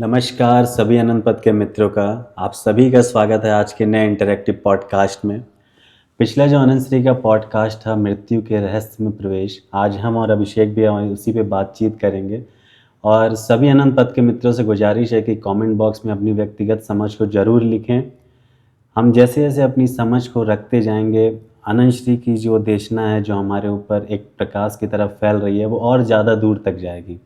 नमस्कार सभी अनंत पथ के मित्रों का आप सभी का स्वागत है आज के नए इंटरैक्टिव पॉडकास्ट में। पिछला जो अनंत श्री का पॉडकास्ट था मृत्यु के रहस्य में प्रवेश, आज हम और अभिषेक भी उसी पे बातचीत करेंगे। और सभी अनंत पथ के मित्रों से गुजारिश है कि कमेंट बॉक्स में अपनी व्यक्तिगत समझ को ज़रूर लिखें। हम जैसे जैसे अपनी समझ को रखते जाएंगे, अनंत श्री की जो देशना है जो हमारे ऊपर एक प्रकाश की तरफ फैल रही है वो और ज़्यादा दूर तक जाएगी।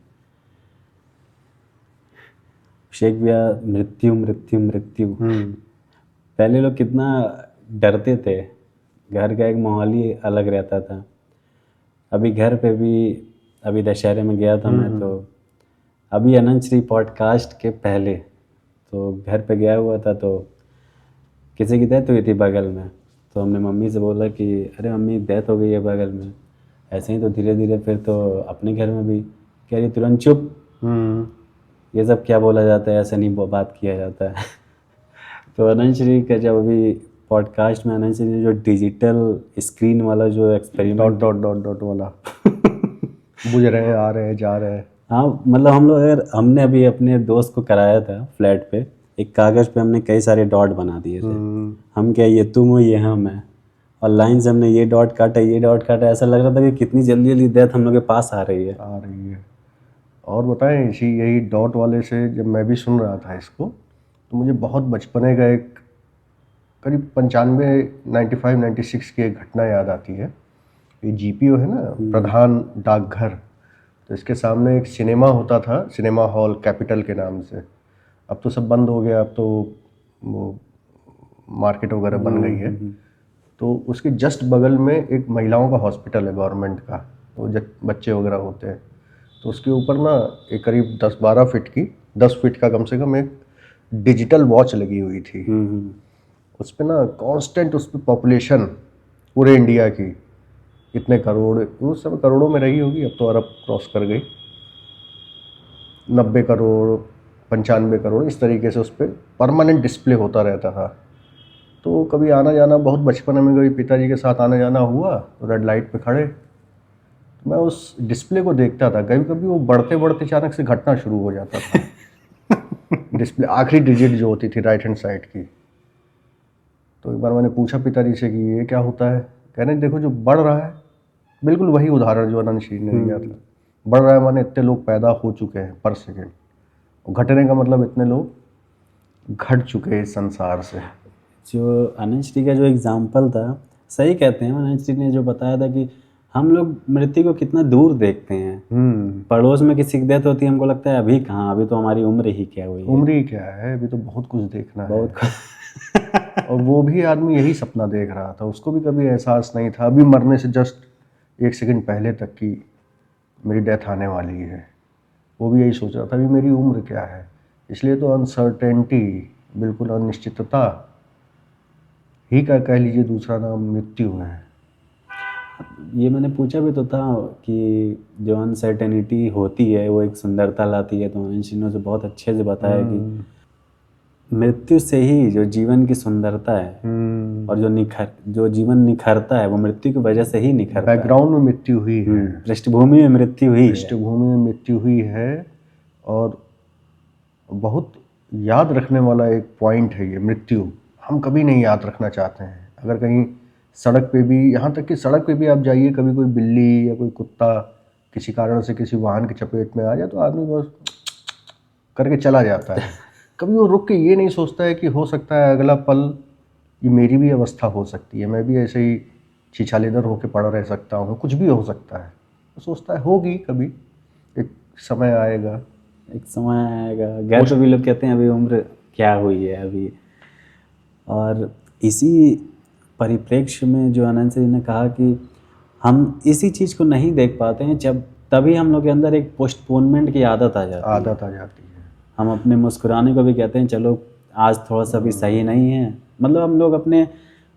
शेख भैया, मृत्यु मृत्यु मृत्यु पहले लोग कितना डरते थे, घर का एक माहौल ही अलग रहता था। अभी घर पे भी, अभी दशहरे में गया था मैं, तो अभी अनंत श्री पॉडकास्ट के पहले तो घर पे गया हुआ था, तो किसी की डेथ हुई थी बगल में। तो हमने मम्मी से बोला कि अरे मम्मी डेथ हो गई है बगल में। ऐसे ही तो धीरे धीरे फिर तो अपने घर में भी कह रही तुरंत चुप, ये सब क्या बोला जाता है, ऐसा नहीं बात किया जाता है। तो अनंत श्री का जब अभी पॉडकास्ट में अनंत श्री ने जो डिजिटल स्क्रीन वाला जो एक्सपेरिमेंट डॉट वाला बुझ रहे हैं, आ रहे हैं, जा रहे हैं। हाँ, मतलब हम लोग अगर हमने अभी अपने दोस्त को कराया था फ्लैट पे, एक कागज़ पे हमने कई सारे डॉट बना दिए थे। हम क्या, ये तुम हो ये हम है, और लाइन से हमने ये डॉट काटा ये डॉट काटा। ऐसा लग रहा था कि कितनी जल्दी जल्दी डेथ हम लोग के पास आ रही है। और बताएं, इसी यही डॉट वाले से जब मैं भी सुन रहा था इसको, तो मुझे बहुत बचपने का एक करीब 95 96 की एक घटना याद आती है। ये जीपीओ है ना, प्रधान डाकघर, तो इसके सामने एक सिनेमा होता था, सिनेमा हॉल कैपिटल के नाम से। अब तो सब बंद हो गया, अब तो वो मार्केट वगैरह बन गई है। तो उसके जस्ट बगल में एक महिलाओं का हॉस्पिटल है गवर्नमेंट का, तो बच्चे वगैरह होते हैं। तो उसके ऊपर ना एक करीब 10-12 फीट की, 10 फीट का कम से कम एक डिजिटल वॉच लगी हुई थी। उस पर ना कांस्टेंट, उस पर पॉपुलेशन पूरे इंडिया की इतने करोड़, उस समय करोड़ों में रही होगी, अब तो अरब क्रॉस कर गई, 90 करोड़ 95 करोड़, इस तरीके से उस पर परमानेंट डिस्प्ले होता रहता था। तो कभी आना जाना, बहुत बचपन में कभी पिताजी के साथ आना जाना हुआ तो रेड लाइट पे खड़े, तो मैं उस डिस्प्ले को देखता था। कभी कभी वो बढ़ते बढ़ते अचानक से घटना शुरू हो जाता था। डिस्प्ले आखिरी डिजिट जो होती थी राइट हैंड साइड की। तो एक बार मैंने पूछा पिताजी से कि ये क्या होता है। कह रहे देखो, जो बढ़ रहा है, बिल्कुल वही उदाहरण जो अनंत श्री ने दिया था। बढ़ रहा है माने इतने लोग पैदा हो चुके हैं पर सेकेंड, और घटने का मतलब इतने लोग घट चुके हैं इस संसार से। जो अनंत श्री का जो एग्जाम्पल था, सही कहते हैं अनंत श्री ने जो बताया था कि हम लोग मृत्यु को कितना दूर देखते हैं। पड़ोस में किसी की डेथ होती है, हमको लगता है अभी कहाँ, अभी तो हमारी उम्र ही क्या हुई है। उम्र ही क्या है, अभी तो बहुत कुछ देखना बहुत है। और वो भी आदमी यही सपना देख रहा था, उसको भी कभी एहसास नहीं था अभी मरने से जस्ट 1 सेकंड पहले तक की मेरी डेथ आने वाली है। वो भी यही सोच रहा था अभी मेरी उम्र क्या है। इसलिए तो अनसर्टेनिटी, बिल्कुल अनिश्चितता ही का कह लीजिए दूसरा नाम मृत्यु है। ये मैंने पूछा भी तो था कि जो अनसर्टेनिटी होती है वो एक सुंदरता लाती है, तो अनंत श्री ने बहुत अच्छे से बताया कि मृत्यु से ही जो जीवन की सुंदरता है और जो जीवन निखरता है वो मृत्यु की वजह से ही निखरता है। बैकग्राउंड में मृत्यु हुई है, पृष्ठभूमि में मृत्यु हुई है, पृष्ठभूमि में मृत्यु हुई है। और बहुत याद रखने वाला एक पॉइंट है ये मृत्यु। हम कभी नहीं याद रखना चाहते हैं। अगर कहीं सड़क पे भी, यहाँ तक कि सड़क पे भी आप जाइए, कभी कोई बिल्ली या कोई कुत्ता किसी कारण से किसी वाहन की चपेट में आ जाए तो आदमी बस करके चला जाता है। कभी वो रुक के ये नहीं सोचता है कि हो सकता है अगला पल ये मेरी भी अवस्था हो सकती है, मैं भी ऐसे ही छिछालेदर होकर पड़ा रह सकता हूँ, कुछ भी हो सकता है। वो सोचता है होगी कभी, एक समय आएगा, एक समय आएगा। घर पे भी लोग कहते हैं अभी उम्र क्या हुई है अभी। और इसी परिप्रेक्ष्य में जो अनंत श्री ने कहा कि हम इसी चीज़ को नहीं देख पाते हैं, जब तभी हम लोग के अंदर एक पोस्टपोनमेंट की आदत आ जाती है। हम अपने मुस्कुराने को भी कहते हैं चलो आज थोड़ा सा भी सही नहीं है। मतलब हम लोग अपने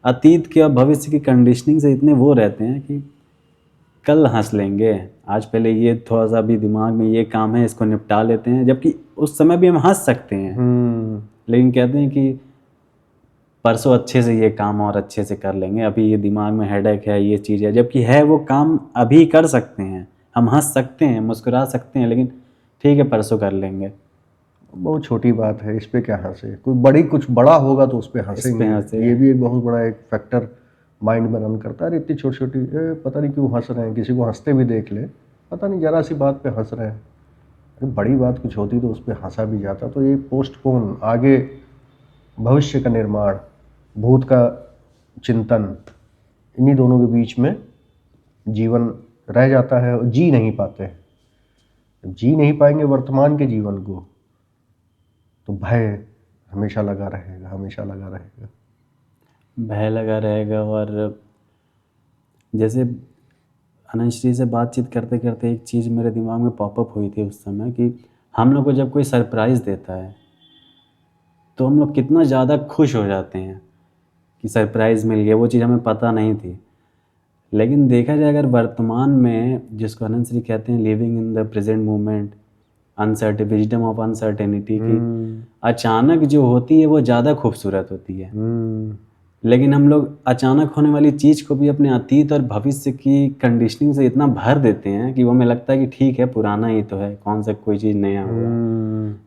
अतीत के और भविष्य की कंडीशनिंग से इतने वो रहते हैं कि कल हंस लेंगे, आज पहले ये थोड़ा सा भी दिमाग में ये काम है इसको निपटा लेते हैं, जबकि उस समय भी हम हंस सकते हैं। लेकिन कहते हैं कि परसों अच्छे से ये काम और अच्छे से कर लेंगे, अभी ये दिमाग में हेडेक है, ये चीज़ है, जबकि है वो काम अभी कर सकते हैं। हम हंस सकते हैं, मुस्कुरा सकते हैं, लेकिन ठीक है परसों कर लेंगे। बहुत छोटी बात है, इस पे क्या हंसे, कोई कुछ बड़ा होगा तो उस पे हंसेंगे। ये भी एक बहुत बड़ा एक फैक्टर माइंड में रन करता है। इतनी छोटी छोटी पता नहीं क्यों हंस रहे हैं, किसी को हंसते भी देख ले, पता नहीं जरा सी बात पे हंस रहे हैं। अरे बड़ी बात कुछ होती तो उस पर हंसा भी जाता। तो ये पोस्टपोन, आगे भविष्य का निर्माण, भूत का चिंतन, इन्हीं दोनों के बीच में जीवन रह जाता है और जी नहीं पाते। जब जी नहीं पाएंगे वर्तमान के जीवन को, तो भय हमेशा लगा रहेगा, हमेशा लगा रहेगा। भय लगा रहेगा। और जैसे अनंतश्री से बातचीत करते करते एक चीज़ मेरे दिमाग में पॉपअप हुई थी उस समय कि हम लोग को जब कोई सरप्राइज़ देता है तो हम लोग कितना ज़्यादा खुश हो जाते हैं कि सरप्राइज़ मिल गया, वो चीज़ हमें पता नहीं थी। लेकिन देखा जाए अगर वर्तमान में, जिसको अनंतश्री कहते हैं living in the present moment, wisdom of uncertainty की अचानक जो होती है वो ज़्यादा खूबसूरत होती है। लेकिन हम लोग अचानक होने वाली चीज़ को भी अपने अतीत और भविष्य की कंडीशनिंग से इतना भर देते हैं कि वो हमें लगता है कि ठीक है, पुराना ही तो है, कौन सा कोई चीज़ नया होगा।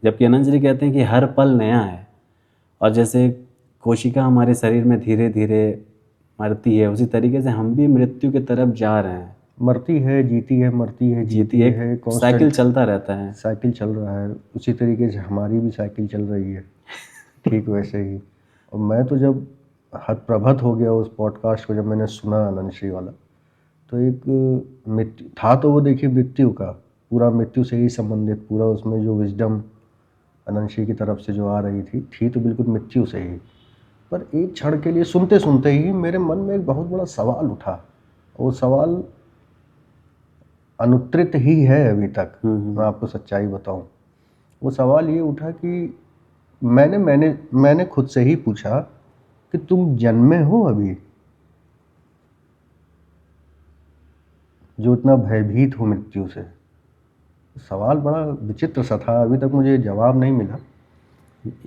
जबकि अनंतश्री कहते हैं कि हर पल नया है। और जैसे कोशिका हमारे शरीर में धीरे धीरे मरती है, उसी तरीके से हम भी मृत्यु की तरफ जा रहे हैं। मरती है, जीती है, मरती है, जीती है, साइकिल चलता रहता है। साइकिल चल रहा है, उसी तरीके से हमारी भी साइकिल चल रही है, ठीक वैसे ही। और मैं तो जब हतप्रभत हो गया उस पॉडकास्ट को, जब मैंने सुना अनंतश्री वाला, तो एक मृत्यु था, तो वो देखिए मृत्यु का पूरा, मृत्यु से ही संबंधित पूरा, उसमें जो विजडम अनंतश्री की तरफ से जो आ रही थी तो बिल्कुल मृत्यु से ही। पर एक क्षण के लिए सुनते सुनते ही मेरे मन में एक बहुत बड़ा सवाल उठा। वो सवाल अनुत्तरित ही है अभी तक, मैं आपको सच्चाई बताऊं। वो सवाल ये उठा कि मैंने खुद से ही पूछा कि तुम जन्मे हो अभी, जो इतना भयभीत हो मृत्यु से। सवाल बड़ा विचित्र सा था, अभी तक मुझे जवाब नहीं मिला।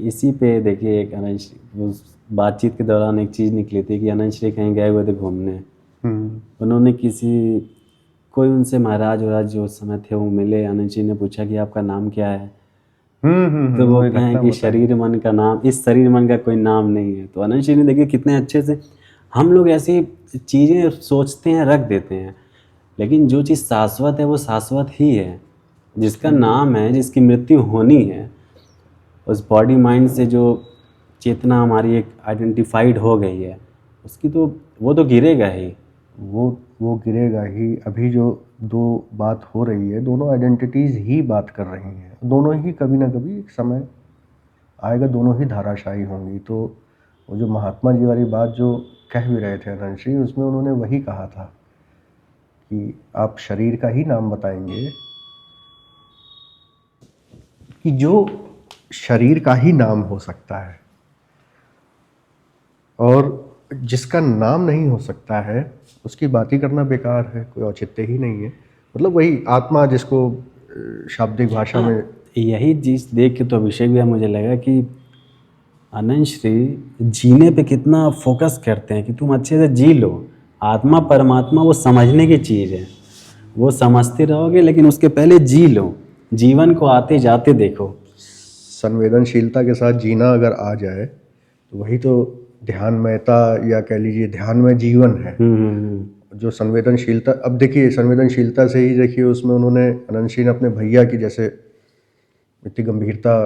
इसी पे देखिए, एक अनंतश्री बातचीत के दौरान एक चीज़ निकली थी कि अनंतश्री कहीं गए हुए थे घूमने। उन्होंने कोई उनसे महाराज वराज जो उस समय थे वो मिले। अनंतश्री ने पूछा कि आपका नाम क्या है। तो वो कहें कि शरीर मन का नाम, इस शरीर मन का कोई नाम नहीं है। तो अनंतश्री ने देखिए कितने अच्छे से, हम लोग ऐसी चीज़ें सोचते हैं, रख देते हैं, लेकिन जो चीज़ शाश्वत है वो शाश्वत ही है। जिसका नाम है, जिसकी मृत्यु होनी है, उस बॉडी माइंड से जो चेतना हमारी एक आइडेंटिफाइड हो गई है, उसकी तो वो तो गिरेगा ही, वो गिरेगा ही। अभी जो दो बात हो रही है, दोनों आइडेंटिटीज़ ही बात कर रही हैं, दोनों ही कभी ना कभी एक समय आएगा, दोनों ही धाराशायी होंगी। तो वो जो महात्मा जी वाली बात जो कह भी रहे थे अनंतश्री, उसमें उन्होंने वही कहा था कि आप शरीर का ही नाम बताएंगे, कि जो शरीर का ही नाम हो सकता है और जिसका नाम नहीं हो सकता है उसकी बात ही करना बेकार है, कोई औचित्य ही नहीं है। मतलब वही आत्मा, जिसको शाब्दिक भाषा में, यही चीज़ देख के तो अभिषेक भी मुझे लगा कि अनंतश्री जीने पे कितना फोकस करते हैं कि तुम अच्छे से जी लो। आत्मा परमात्मा वो समझने की चीज़ है, वो समझते रहोगे, लेकिन उसके पहले जी लो, जीवन को आते जाते देखो। संवेदनशीलता के साथ जीना अगर आ जाए तो वही तो ध्यानमयता, या कह लीजिए ध्यान में जीवन है। जो संवेदनशीलता, अब देखिए संवेदनशीलता से ही देखिए, उसमें उन्होंने अनंतश्री ने अपने भैया की जैसे इतनी गंभीरता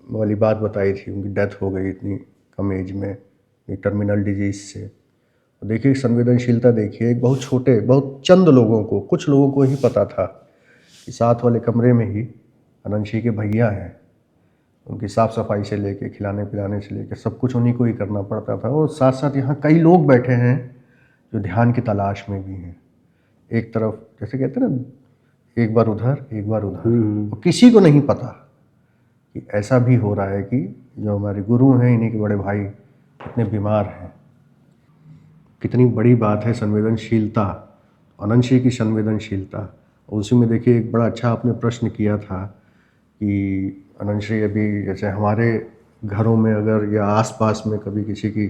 वाली बात बताई थी, उनकी डेथ हो गई इतनी कम एज में, एक टर्मिनल डिजीज से। तो देखिए संवेदनशीलता, देखिए एक बहुत छोटे, बहुत चंद लोगों को, कुछ लोगों को ही पता था कि साथ वाले कमरे में ही अनंतश्री के भैया हैं। उनकी साफ़ सफाई से लेके, खिलाने पिलाने से लेके, सब कुछ उन्हीं को ही करना पड़ता था। और साथ साथ यहाँ कई लोग बैठे हैं जो ध्यान की तलाश में भी हैं। एक तरफ जैसे कहते हैं ना, एक बार उधर एक बार उधर, और किसी को नहीं पता कि ऐसा भी हो रहा है कि जो हमारे गुरु हैं, इन्हीं के बड़े भाई इतने बीमार हैं। कितनी बड़ी बात है संवेदनशीलता, अनंतश्री की संवेदनशीलता। और उसी में देखिए एक बड़ा अच्छा आपने प्रश्न किया था कि अनंतश्री अभी जैसे हमारे घरों में अगर या आसपास में कभी किसी की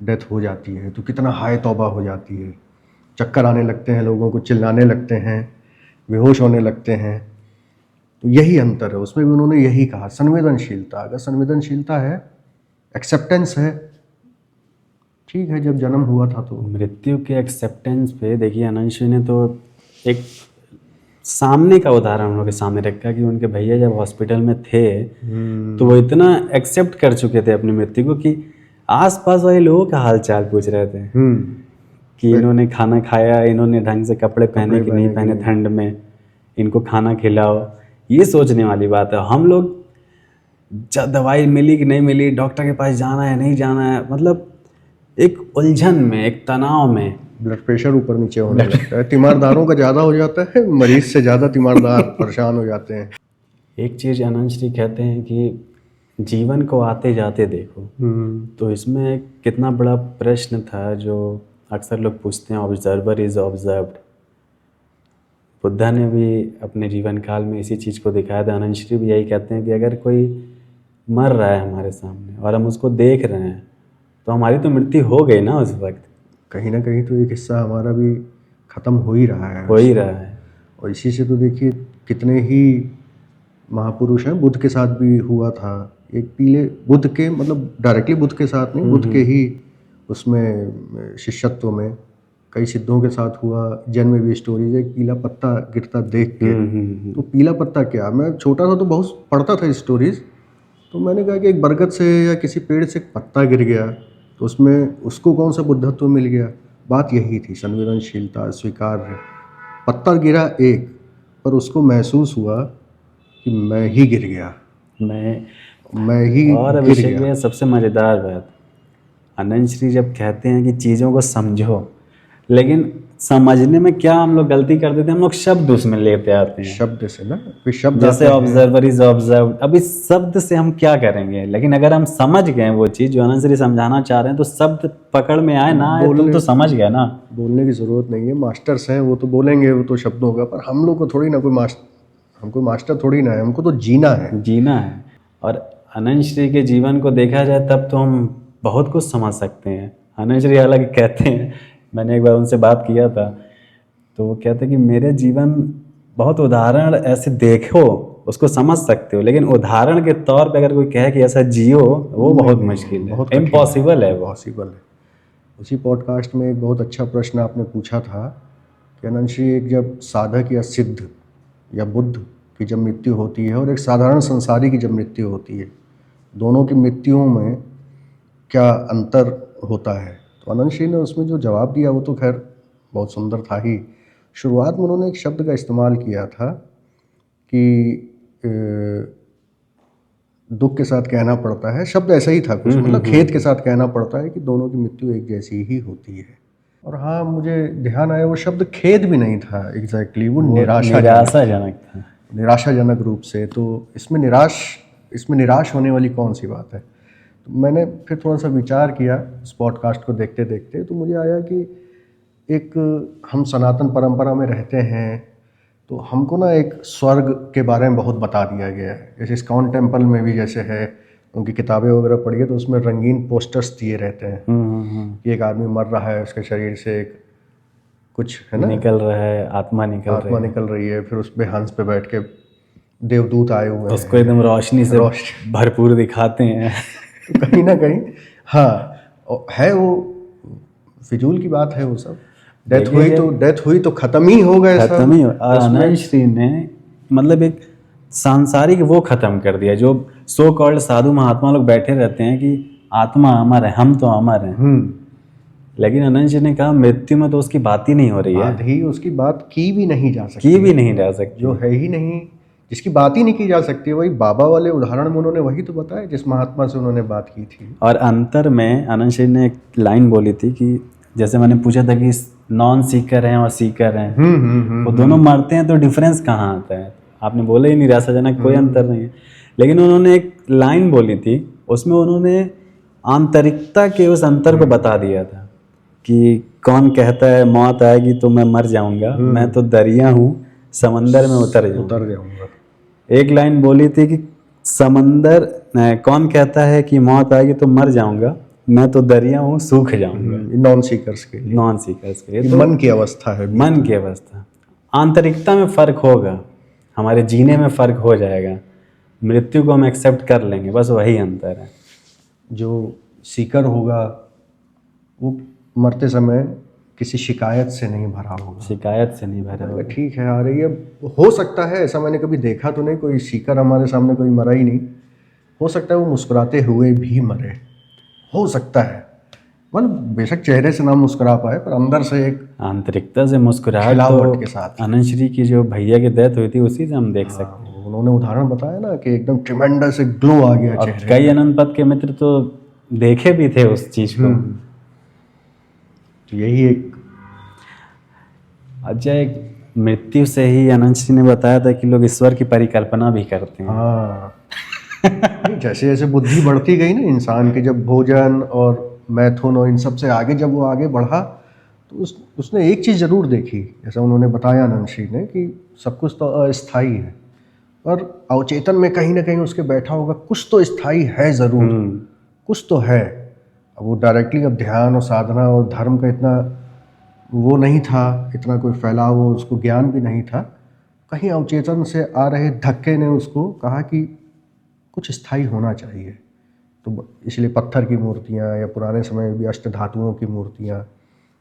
डेथ हो जाती है तो कितना हाय तौबा हो जाती है, चक्कर आने लगते हैं, लोगों को चिल्लाने लगते हैं, बेहोश होने लगते हैं। तो यही अंतर है, उसमें भी उन्होंने यही कहा, संवेदनशीलता। अगर संवेदनशीलता है, एक्सेप्टेंस है, ठीक है, जब जन्म हुआ था तो मृत्यु के एक्सेप्टेंस पे देखिए अनंत ने तो एक सामने का उदाहरण हम लोग के सामने रखा कि उनके भैया जब हॉस्पिटल में थे तो वो इतना एक्सेप्ट कर चुके थे अपनी मृत्यु को कि आसपास वाले लोगों का हाल चाल पूछ रहे थे कि इन्होंने खाना खाया, इन्होंने ढंग से कपड़े पहने कि नहीं पहने ठंड में, इनको खाना खिलाओ। ये सोचने वाली बात है। हम लोग दवाई मिली कि नहीं मिली, डॉक्टर के पास जाना है नहीं जाना है, मतलब एक उलझन में, एक तनाव में। ब्लड प्रेशर ऊपर नीचे होने लगता है, तीमारदारों का ज़्यादा हो जाता है, मरीज से ज़्यादा तीमारदार परेशान हो जाते हैं। एक चीज़ अनंत श्री कहते हैं कि जीवन को आते जाते देखो। तो इसमें कितना बड़ा प्रश्न था जो अक्सर लोग पूछते हैं, ऑब्जर्वर इज ऑब्जर्व्ड। बुद्धा ने भी अपने जीवन काल में इसी चीज़ को दिखाया था। अनंत श्री भी यही कहते हैं कि अगर कोई मर रहा है हमारे सामने और हम उसको देख रहे हैं तो हमारी तो मृत्यु हो गई ना उस वक्त। कहीं ना कहीं तो एक हिस्सा हमारा भी ख़त्म हो ही रहा है, हो ही रहा है। और इसी से तो देखिए कितने ही महापुरुष हैं, बुद्ध के साथ भी हुआ था। एक पीले बुद्ध के, मतलब डायरेक्टली बुद्ध के साथ नहीं, बुद्ध के ही उसमें शिष्यत्व में कई सिद्धों के साथ हुआ। जैन में भी स्टोरीज है, पीला पत्ता गिरता देख के। तो पीला पत्ता क्या, मैं छोटा था तो बहुत पढ़ता था स्टोरीज, तो मैंने कहा कि एक बरगद से या किसी पेड़ से एक पत्ता गिर गया तो उसमें उसको कौन सा बुद्धत्व मिल गया। बात यही थी, संवेदनशीलता, स्वीकार्य। पत्ता गिरा एक, पर उसको महसूस हुआ कि मैं ही गिर गया, मैं ही और गिर अभिषेक गया। भैया सबसे मज़ेदार बात, अनंत श्री जब कहते हैं कि चीज़ों को समझो, लेकिन समझने में क्या हम लोग गलती कर देते हैं, हम लोग शब्द उसमें लेते आते हैं। शब्द से ना, फिर शब्द जैसे ऑब्जर्वर इज ऑब्जर्व, अब इस शब्द से हम क्या करेंगे, लेकिन अगर हम समझ गए वो चीज़ जो अनंत श्री समझाना चाह रहे हैं, तो शब्द पकड़ में आए ना आए, तुम तो समझ गए ना। बोलने की ज़रूरत नहीं है, मास्टर्स हैं वो तो बोलेंगे, वो तो शब्दों का, पर हम लोग को थोड़ी ना कोई हमको मास्टर थोड़ी ना है, हमको तो जीना है। जीना है। और अनंत श्री के जीवन को देखा जाए तब तो हम बहुत कुछ समझ सकते हैं। अनंत श्री हालांकि कहते हैं, मैंने एक बार उनसे बात किया था तो वो कहते हैं कि मेरे जीवन बहुत उदाहरण ऐसे देखो उसको समझ सकते हो, लेकिन उदाहरण के तौर पे अगर कोई कहे कि ऐसा जियो, वो बहुत मुश्किल है, इम्पॉसिबल है। पॉसिबल है। उसी पॉडकास्ट में एक बहुत अच्छा प्रश्न आपने पूछा था कि अनंत श्री, एक जब साधक या सिद्ध या बुद्ध की जब मृत्यु होती है और एक साधारण संसारी की जब मृत्यु होती है, दोनों की मृत्युओं में क्या अंतर होता है। तो अनंत श्री ने उसमें जो जवाब दिया वो तो खैर बहुत सुंदर था ही। शुरुआत में उन्होंने एक शब्द का इस्तेमाल किया था कि दुख के साथ कहना पड़ता है, शब्द ऐसा ही था कुछ, मतलब खेद के साथ कहना पड़ता है कि दोनों की मृत्यु एक जैसी ही होती है। और हाँ, मुझे ध्यान आया वो शब्द खेद भी नहीं था एग्जैक्टली, वो निराशाजनक था, निराशाजनक रूप से। तो इसमें निराश होने वाली कौन सी बात है। तो मैंने फिर थोड़ा सा विचार किया इस पॉडकास्ट को देखते देखते, तो मुझे आया कि एक हम सनातन परंपरा में रहते हैं तो हमको ना एक स्वर्ग के बारे में बहुत बता दिया गया है। जैसे इस्कॉन टेम्पल में भी जैसे है, उनकी किताबें वगैरह पढ़िए तो उसमें रंगीन पोस्टर्स दिए रहते हैं कि एक आदमी मर रहा है, उसके शरीर से एक कुछ है ना निकल रहा है, आत्मा निकल रही है, फिर उस पे हंस पे बैठ के देवदूत आए हुए हैं, उसको एकदम रोशनी से भरपूर दिखाते हैं। तो कहीं ना कहीं हाँ है, वो फिजूल की बात है वो सब। डेथ हुई तो खत्म ही हो गया, खत्म ही। और अनंत श्री ने मतलब एक सांसारिक वो खत्म कर दिया, जो सो कॉल्ड साधु महात्मा लोग बैठे रहते हैं कि आत्मा अमर है, हम तो अमर हैं। लेकिन अनंत जी ने कहा मृत्यु में तो उसकी बात ही नहीं हो रही है, उसकी बात की भी नहीं जा सकती, जो है ही नहीं, जिसकी बात ही नहीं की जा सकती। वही बाबा वाले उदाहरण में उन्होंने वही तो बताया जिस महात्मा से उन्होंने बात की थी। और अंतर में अनंत श्री ने एक लाइन बोली थी कि जैसे मैंने पूछा था कि नॉन सीकर हैं और सीकर हैं, वो दोनों मरते हैं तो डिफरेंस कहाँ आता है। आपने बोला ही निराशाजनक, कोई अंतर नहीं है। लेकिन उन्होंने एक लाइन बोली थी, उसमें उन्होंने आंतरिकता के उस अंतर को बता दिया था कि कौन कहता है मौत आएगी तो मैं मर जाऊंगा, मैं तो दरिया हूँ समंदर में उतर जाऊंगा। एक लाइन बोली थी कि समंदर, कौन कहता है कि मौत आएगी तो मर जाऊंगा, मैं तो दरिया हूँ सूख जाऊंगा। नॉन सीकर्स के लिए तो मन की अवस्था है, मन की अवस्था। आंतरिकता में फर्क होगा, हमारे जीने में फ़र्क हो जाएगा, मृत्यु को हम एक्सेप्ट कर लेंगे, बस वही अंतर है। जो सीकर होगा वो मरते समय किसी शिकायत से नहीं भरा होगा, शिकायत से नहीं भरा अरे होगा। ठीक है आ रही है, हो सकता है, ऐसा मैंने कभी देखा तो नहीं, कोई सीकर हमारे सामने कोई मरा ही नहीं, हो सकता है वो मुस्कुराते हुए भी मरे, हो सकता है, मतलब बेशक चेहरे से ना मुस्कुरा पाए पर अंदर से एक आंतरिकता से मुस्कुराहट खिलावट तो के साथ। आनंद श्री की जो भैया की डेथ हुई थी उसी से हम देख सकते हैं। उन्होंने उदाहरण बताया ना कि एकदम ट्रिमेंडस एक ग्लो आ गया और चेहरे कई अनंत पद के मित्र तो देखे भी थे उस चीज को। तो यही एक अच्छा, एक मृत्यु से ही अनंत जी ने बताया था कि लोग ईश्वर की परिकल्पना भी करते हैं। हाँ नहीं, जैसे जैसे बुद्धि बढ़ती गई ना इंसान की, जब भोजन और मैथुन और इन सब से आगे जब वो आगे बढ़ा तो उसने एक चीज़ ज़रूर देखी, जैसा उन्होंने बताया आनंद श्री ने, कि सब कुछ तो अस्थाई है, पर अवचेतन में कहीं ना कहीं उसके बैठा होगा कुछ तो स्थाई है ज़रूर, कुछ तो है। अब वो डायरेक्टली अब ध्यान और साधना और धर्म का इतना वो नहीं था, इतना कोई फैलाव हो, उसको ज्ञान भी नहीं था, कहीं अवचेतन से आ रहे धक्के ने उसको कहा कि कुछ स्थायी होना चाहिए। तो इसलिए पत्थर की मूर्तियाँ या पुराने समय में भी अष्ट धातुओं की मूर्तियाँ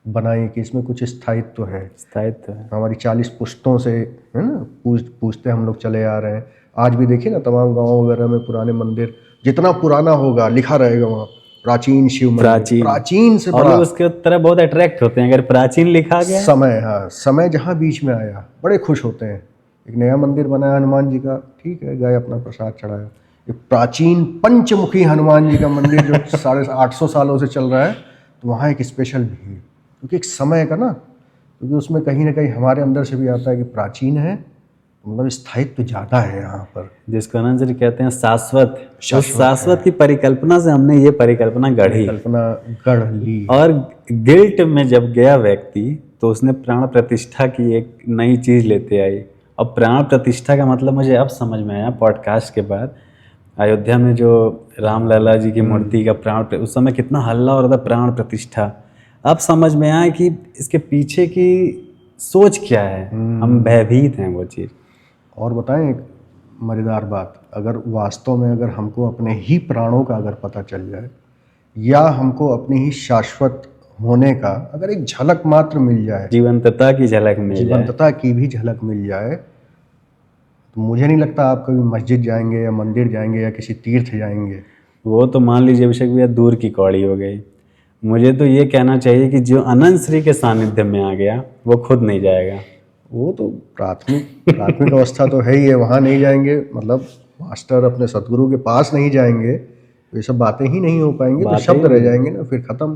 बनाई कि इसमें कुछ स्थायित्व है, स्थायित्व है। हमारी 40 पुश्तों से है ना पूछते हम लोग चले आ रहे हैं। आज भी देखिए ना तमाम गाँव वगैरह में पुराने मंदिर, जितना पुराना होगा लिखा रहेगा वहाँ प्राचीन शिव मंदिर, प्राचीन से और बड़ा, लोग उसके तरफ बहुत अट्रैक्ट होते हैं अगर प्राचीन लिखा गया। समय, हाँ समय जहाँ बीच में आया बड़े खुश होते हैं। एक नया मंदिर बनाया हनुमान जी का, ठीक है गए अपना प्रसाद चढ़ाया। एक प्राचीन पंचमुखी हनुमान जी का मंदिर जो 850 सालों से चल रहा है, तो वहाँ एक स्पेशल भीड़, क्योंकि एक समय का ना, क्योंकि उसमें कहीं ना कहीं हमारे अंदर से भी आता है कि प्राचीन है, मतलब स्थायित्व ज़्यादा है यहाँ पर, जिसको आनंद जी कहते हैं शाश्वत। शाश्वत की परिकल्पना से हमने ये परिकल्पना गढ़ी, कल्पना गढ़ ली। और गिल्ट में जब गया व्यक्ति तो उसने प्राण प्रतिष्ठा की एक नई चीज़ लेते आई। अब प्राण प्रतिष्ठा का मतलब मुझे अब समझ में आया पॉडकास्ट के बाद। अयोध्या में जो रामलला जी की मूर्ति का उस समय कितना हल्ला हो रहा था, प्राण प्रतिष्ठा। अब समझ में आया कि इसके पीछे की सोच क्या है, हम भयभीत हैं वो चीज़। और बताएं एक मज़ेदार बात, अगर वास्तव में अगर हमको अपने ही प्राणों का अगर पता चल जाए, या हमको अपने ही शाश्वत होने का अगर एक झलक मात्र मिल जाए, जीवंतता की झलक मिल जाए, जीवंतता की भी झलक मिल जाए, तो मुझे नहीं लगता आप कभी मस्जिद जाएंगे या मंदिर जाएंगे या किसी तीर्थ जाएंगे। वो तो मान लीजिए बेशक भैया दूर की कौड़ी हो गई। मुझे तो ये कहना चाहिए कि जो अनंत श्री के सानिध्य में आ गया वो खुद नहीं जाएगा। वो तो प्राथमिक अवस्था तो है ही है, वहाँ नहीं जाएंगे, मतलब मास्टर अपने सतगुरु के पास नहीं जाएंगे तो ये सब बातें ही नहीं हो पाएंगी, तो शब्द रह जाएंगे ना, फिर ख़त्म।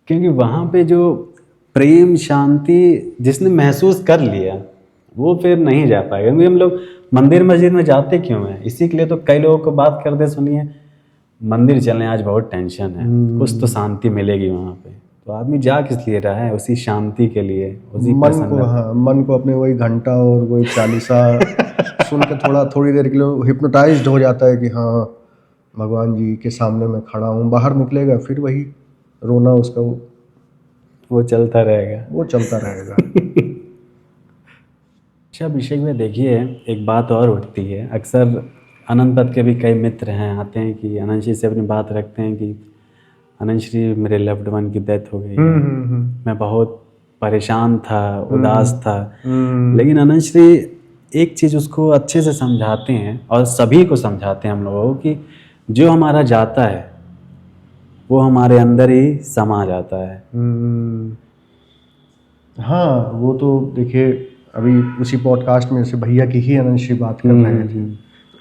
क्योंकि वहाँ पे जो प्रेम शांति जिसने महसूस कर लिया वो फिर नहीं जा पाएगा। क्योंकि हम लोग मंदिर मस्जिद में जाते क्यों हैं? इसी के लिए तो कई लोगों को बात करते सुनिए, मंदिर चलने आज बहुत टेंशन है, कुछ तो शांति मिलेगी वहाँ पे। तो आदमी जा किस लिए रहा है? उसी शांति के लिए, उसी मन को, हाँ मन को अपने वही घंटा और वही चालीसा सुन के थोड़ी देर के लिए हिप्नोटाइज्ड हो जाता है कि हाँ भगवान जी के सामने मैं खड़ा हूँ। बाहर निकलेगा फिर वही रोना, उसका वो चलता रहेगा, वो चलता रहेगा। अच्छा अभिषेक में देखिए एक बात और उठती है, अक्सर अनंत पद के भी कई मित्र हैं आते हैं कि अनंत श्री से अपनी बात रखते हैं कि अनंत श्री मेरे लव्ड वन की डेथ हो गई है, मैं बहुत परेशान था, उदास था। लेकिन अनंत श्री एक चीज़ उसको अच्छे से समझाते हैं और सभी को समझाते हैं हम लोगों को कि जो हमारा जाता है वो हमारे अंदर ही समा जाता है। हाँ वो तो देखिए अभी उसी पॉडकास्ट में से भैया की ही अनंत श्री बात कर रहे थे।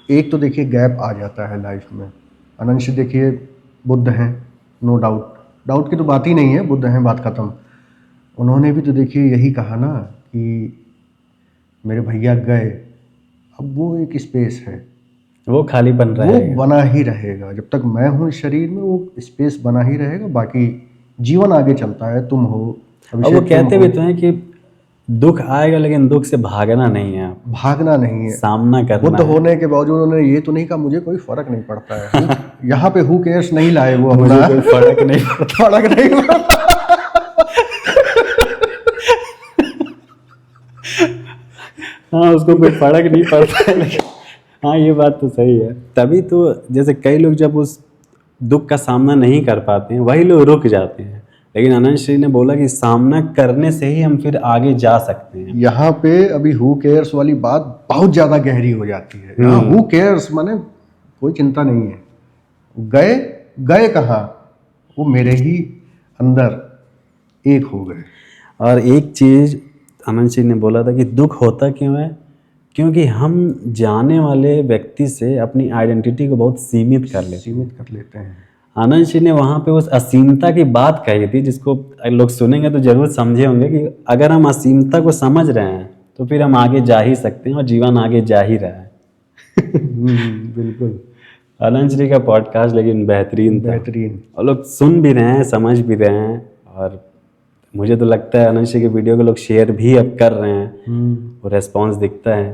एक तो देखिए गैप आ जाता है लाइफ में। अनंत श्री देखिए बुद्ध हैं, नो डाउट की तो बात ही नहीं है, बुद्ध हैं, बात खत्म। उन्होंने भी तो देखिए यही कहा ना कि मेरे भैया गए, अब वो एक स्पेस है, वो खाली बन रहेगा, वो बना ही रहेगा जब तक मैं हूँ इस शरीर में, वो स्पेस बना ही रहेगा। बाकी जीवन आगे चलता है, तुम हो। अब वो कहते भी तो हैं कि दुख आएगा लेकिन दुख से भागना नहीं है, भागना नहीं है, सामना करना। बुद्ध होने के बावजूद उन्होंने ये तो नहीं कहा मुझे कोई फर्क नहीं पड़ता है। यहाँ पे हु केयर्स नहीं लाए वो, मुझे कोई फर्क नहीं हाँ, उसको कोई फर्क नहीं पड़ता है, लेकिन हाँ ये बात तो सही है। तभी तो जैसे कई लोग जब उस दुख का सामना नहीं कर पाते हैं वही लोग रुक जाते हैं, लेकिन अनंत श्री ने बोला कि सामना करने से ही हम फिर आगे जा सकते हैं। यहाँ पे अभी हु केयर्स वाली बात बहुत ज्यादा गहरी हो जाती है। यहाँ हु केयर्स माने कोई चिंता नहीं है, गए गए कहाँ, वो मेरे ही अंदर एक हो गए। और एक चीज़ अनंत सिंह ने बोला था कि दुख होता क्यों है, क्योंकि हम जाने वाले व्यक्ति से अपनी आइडेंटिटी को बहुत सीमित कर लेते हैं। आनंद सिंह ने वहाँ पे उस असीमता की बात कही थी, जिसको लोग सुनेंगे तो जरूर समझे होंगे कि अगर हम असीमता को समझ रहे हैं तो फिर हम आगे जा ही सकते हैं और जीवन आगे जा ही रहा है। बिल्कुल। आनंद जी का पॉडकास्ट लेकिन बेहतरीन और लोग सुन भी रहे हैं, समझ भी रहे हैं, और मुझे तो लगता है आनंद जी के वीडियो को लोग शेयर भी अब कर रहे हैं, वो रेस्पॉन्स दिखता है।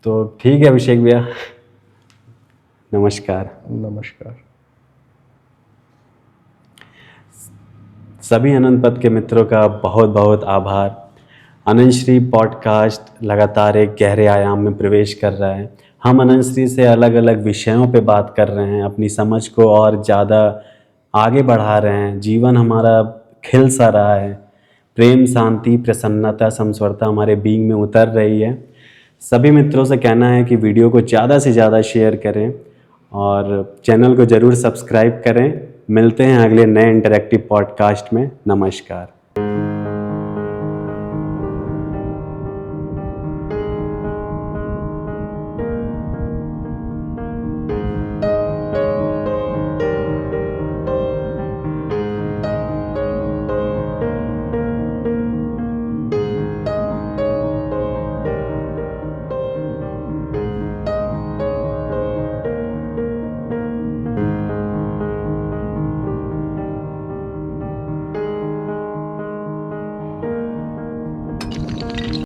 तो ठीक है अभिषेक भैया, नमस्कार। सभी अनंत पथ के मित्रों का बहुत बहुत आभार। अनंत श्री पॉडकास्ट लगातार एक गहरे आयाम में प्रवेश कर रहा है। हम अनंत श्री से अलग अलग विषयों पे बात कर रहे हैं, अपनी समझ को और ज़्यादा आगे बढ़ा रहे हैं। जीवन हमारा खिल सा रहा है, प्रेम, शांति, प्रसन्नता, समस्वरता हमारे बीइंग में उतर रही है। सभी मित्रों से कहना है कि वीडियो को ज़्यादा से ज़्यादा शेयर करें और चैनल को ज़रूर सब्सक्राइब करें। मिलते हैं अगले नए इंटरैक्टिव पॉडकास्ट में। नमस्कार।